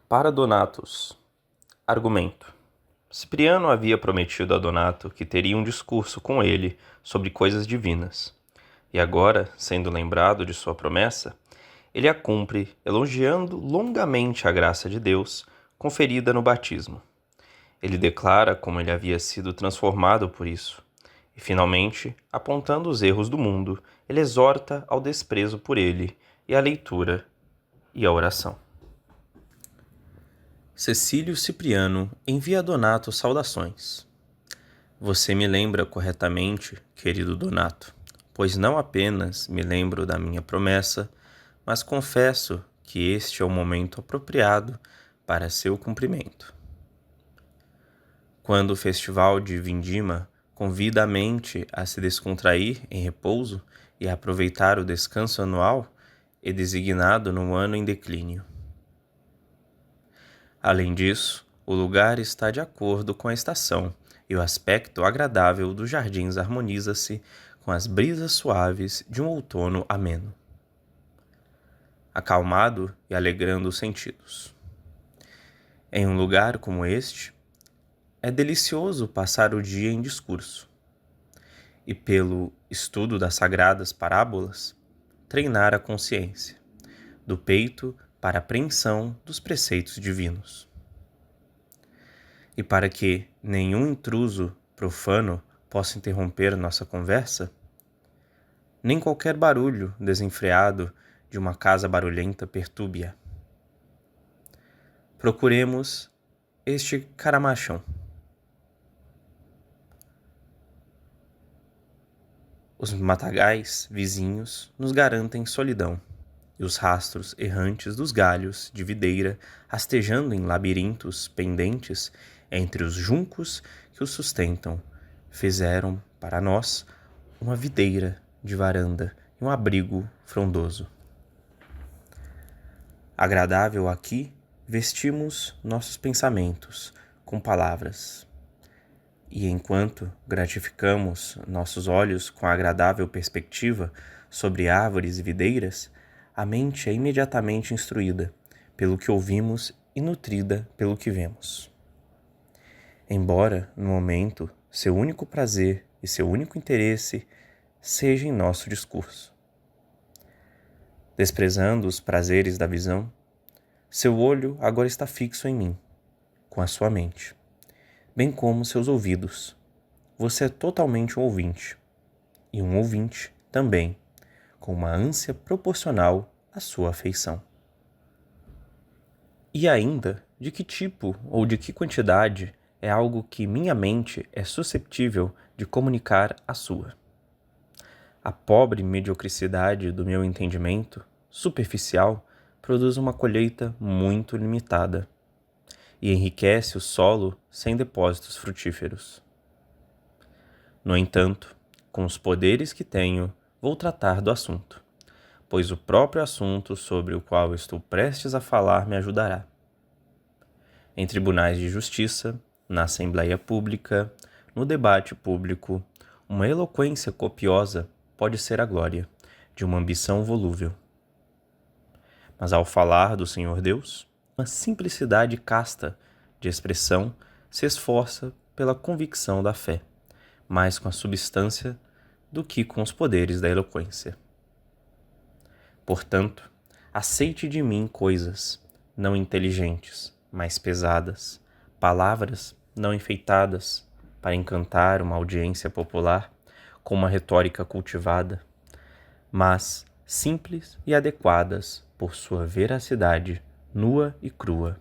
Para Donatus. Argumento. Cipriano havia prometido a Donato que teria um discurso com ele sobre coisas divinas. E agora, sendo lembrado de sua promessa, ele a cumpre elogiando longamente a graça de Deus conferida no batismo. Ele declara como ele havia sido transformado por isso. E, finalmente, apontando os erros do mundo, ele exorta ao desprezo por ele e à leitura e à oração. Cecílio Cipriano envia a Donato saudações. Você me lembra corretamente, querido Donato, pois não apenas me lembro da minha promessa, mas confesso que este é o momento apropriado para seu cumprimento. Quando o festival de Vindima convida a mente a se descontrair em repouso e a aproveitar o descanso anual, é designado num ano em declínio. Além disso, o lugar está de acordo com a estação e o aspecto agradável dos jardins harmoniza-se com as brisas suaves de um outono ameno, acalmado e alegrando os sentidos. Em um lugar como este, é delicioso passar o dia em discurso e, pelo estudo das sagradas parábolas, treinar a consciência, do peito para a apreensão dos preceitos divinos. E para que nenhum intruso profano possa interromper nossa conversa, nem qualquer barulho desenfreado de uma casa barulhenta perturbe-a. Procuremos este caramachão. Os matagais vizinhos nos garantem solidão, e os rastros errantes dos galhos de videira rastejando em labirintos pendentes entre os juncos que os sustentam, fizeram para nós uma videira de varanda e um abrigo frondoso. Agradável aqui, vestimos nossos pensamentos com palavras. E enquanto gratificamos nossos olhos com a agradável perspectiva sobre árvores e videiras, a mente é imediatamente instruída pelo que ouvimos e nutrida pelo que vemos. Embora, no momento, seu único prazer e seu único interesse seja em nosso discurso. Desprezando os prazeres da visão, seu olho agora está fixo em mim, com a sua mente, bem como seus ouvidos. Você é totalmente um ouvinte, e um ouvinte também, com uma ânsia proporcional à sua afeição. E ainda, de que tipo ou de que quantidade é algo que minha mente é susceptível de comunicar à sua? A pobre mediocridade do meu entendimento, superficial, produz uma colheita muito limitada e enriquece o solo sem depósitos frutíferos. No entanto, com os poderes que tenho, vou tratar do assunto, pois o próprio assunto sobre o qual estou prestes a falar me ajudará. Em tribunais de justiça, na assembleia pública, no debate público, uma eloquência copiosa pode ser a glória de uma ambição volúvel. Mas ao falar do Senhor Deus, uma simplicidade casta de expressão se esforça pela convicção da fé, mais com a substância do que com os poderes da eloquência. Portanto, aceite de mim coisas não inteligentes, mas pesadas, palavras não enfeitadas para encantar uma audiência popular com uma retórica cultivada, mas simples e adequadas por sua veracidade nua e crua,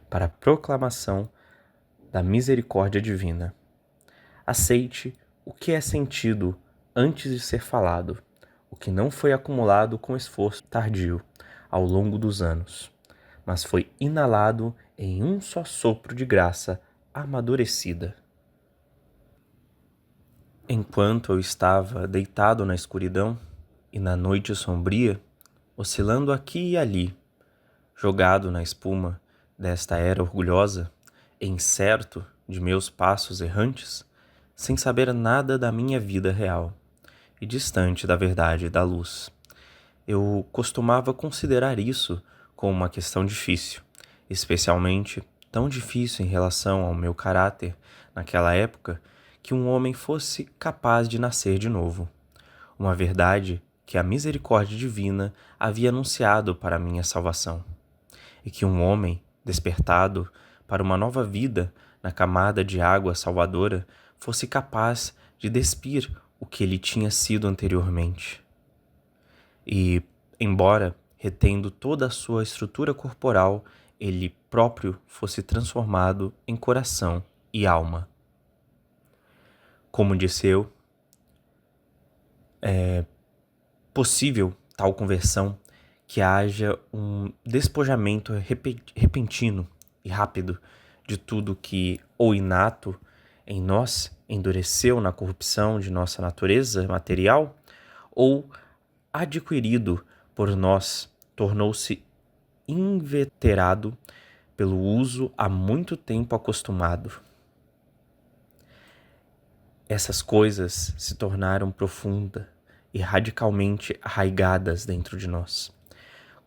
para a proclamação da misericórdia divina. Aceite o que é sentido antes de ser falado, o que não foi acumulado com esforço tardio ao longo dos anos, mas foi inalado em um só sopro de graça amadurecida. Enquanto eu estava deitado na escuridão e na noite sombria, oscilando aqui e ali, jogado na espuma desta era orgulhosa, incerto de meus passos errantes, sem saber nada da minha vida real e distante da verdade e da luz. Eu costumava considerar isso como uma questão difícil especialmente tão difícil em relação ao meu caráter naquela época, que um homem fosse capaz de nascer de novo. Uma verdade que a misericórdia divina havia anunciado para minha salvação. E que um homem, despertado para uma nova vida na camada de água salvadora, fosse capaz de despir o que ele tinha sido anteriormente. E, embora retendo toda a sua estrutura corporal, ele próprio fosse transformado em coração e alma. Como disse eu, é possível tal conversão que haja um despojamento repentino e rápido de tudo que, ou inato em nós, endureceu na corrupção de nossa natureza material, ou adquirido por nós, tornou-se inveterado pelo uso há muito tempo acostumado. Essas coisas se tornaram profundas e radicalmente arraigadas dentro de nós.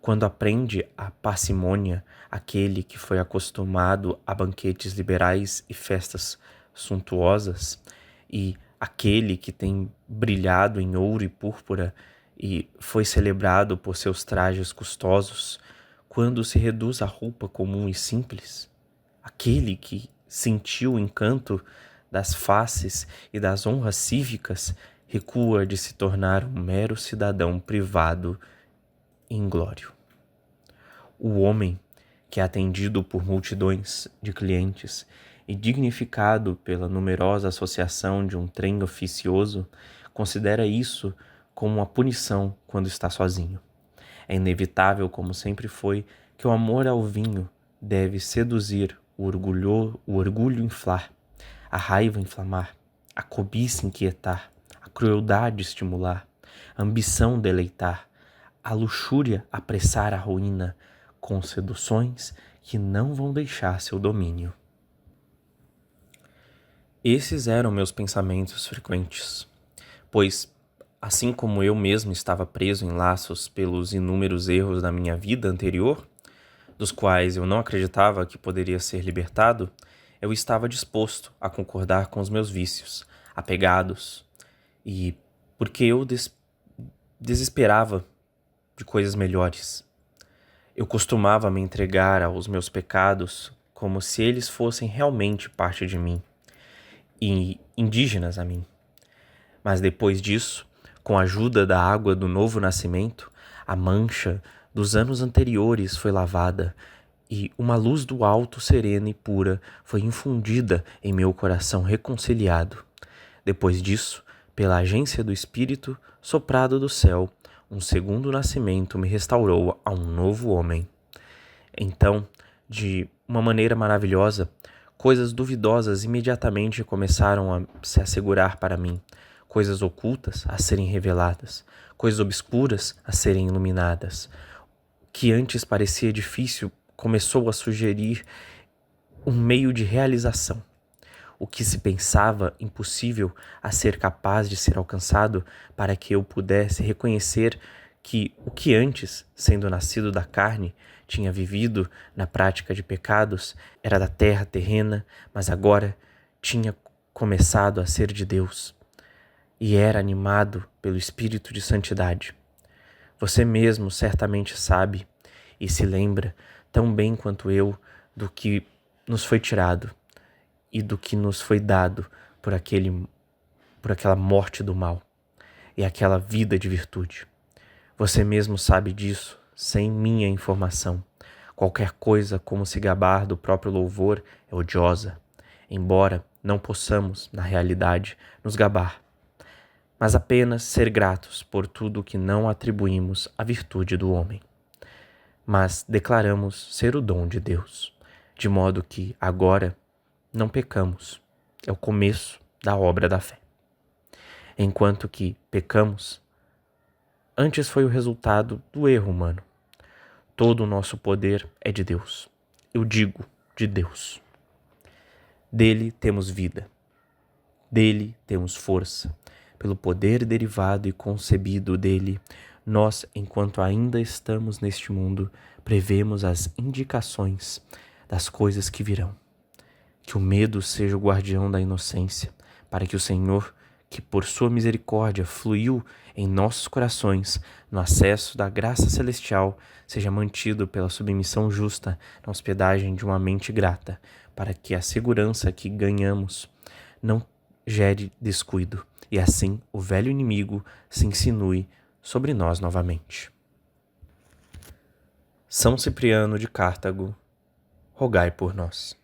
Quando aprende a parcimônia aquele que foi acostumado a banquetes liberais e festas suntuosas, e aquele que tem brilhado em ouro e púrpura e foi celebrado por seus trajes custosos, quando se reduz à roupa comum e simples, aquele que sentiu o encanto das faces e das honras cívicas, recua de se tornar um mero cidadão privado e inglório. O homem que é atendido por multidões de clientes e dignificado pela numerosa associação de um trem oficioso, considera isso como uma punição quando está sozinho. É inevitável, como sempre foi, que o amor ao vinho deve seduzir, o orgulho inflar, a raiva inflamar, a cobiça inquietar, a crueldade estimular, a ambição deleitar, a luxúria apressar a ruína, com seduções que não vão deixar seu domínio. Esses eram meus pensamentos frequentes, pois, assim como eu mesmo estava preso em laços pelos inúmeros erros da minha vida anterior, dos quais eu não acreditava que poderia ser libertado, eu estava disposto a concordar com os meus vícios, apegados, e porque eu desesperava de coisas melhores. Eu costumava me entregar aos meus pecados como se eles fossem realmente parte de mim e indígenas a mim. Mas depois disso, com a ajuda da água do novo nascimento, a mancha dos anos anteriores foi lavada e uma luz do alto, serena e pura foi infundida em meu coração reconciliado. Depois disso, pela agência do Espírito soprado do céu, um segundo nascimento me restaurou a um novo homem. Então, de uma maneira maravilhosa, coisas duvidosas imediatamente começaram a se assegurar para mim, coisas ocultas a serem reveladas, coisas obscuras a serem iluminadas. O que antes parecia difícil começou a sugerir um meio de realização. O que se pensava impossível a ser capaz de ser alcançado, para que eu pudesse reconhecer que o que antes, sendo nascido da carne, tinha vivido na prática de pecados, era da terra terrena, mas agora tinha começado a ser de Deus e era animado pelo Espírito de Santidade. Você mesmo certamente sabe e se lembra tão bem quanto eu do que nos foi tirado e do que nos foi dado por aquela morte do mal e aquela vida de virtude. Você mesmo sabe disso, sem minha informação. Qualquer coisa como se gabar do próprio louvor é odiosa, embora não possamos, na realidade, nos gabar, mas apenas ser gratos por tudo que não atribuímos à virtude do homem, mas declaramos ser o dom de Deus, de modo que agora não pecamos. É o começo da obra da fé. Enquanto que pecamos, antes foi o resultado do erro humano. Todo o nosso poder é de Deus. Eu digo, de Deus. Dele temos vida. Dele temos força. Pelo poder derivado e concebido dele, nós, enquanto ainda estamos neste mundo, prevemos as indicações das coisas que virão. Que o medo seja o guardião da inocência, para que o Senhor, que por sua misericórdia fluiu em nossos corações no acesso da graça celestial, seja mantido pela submissão justa na hospedagem de uma mente grata, para que a segurança que ganhamos não gere descuido, e assim o velho inimigo se insinue sobre nós novamente. São Cipriano de Cartago, rogai por nós.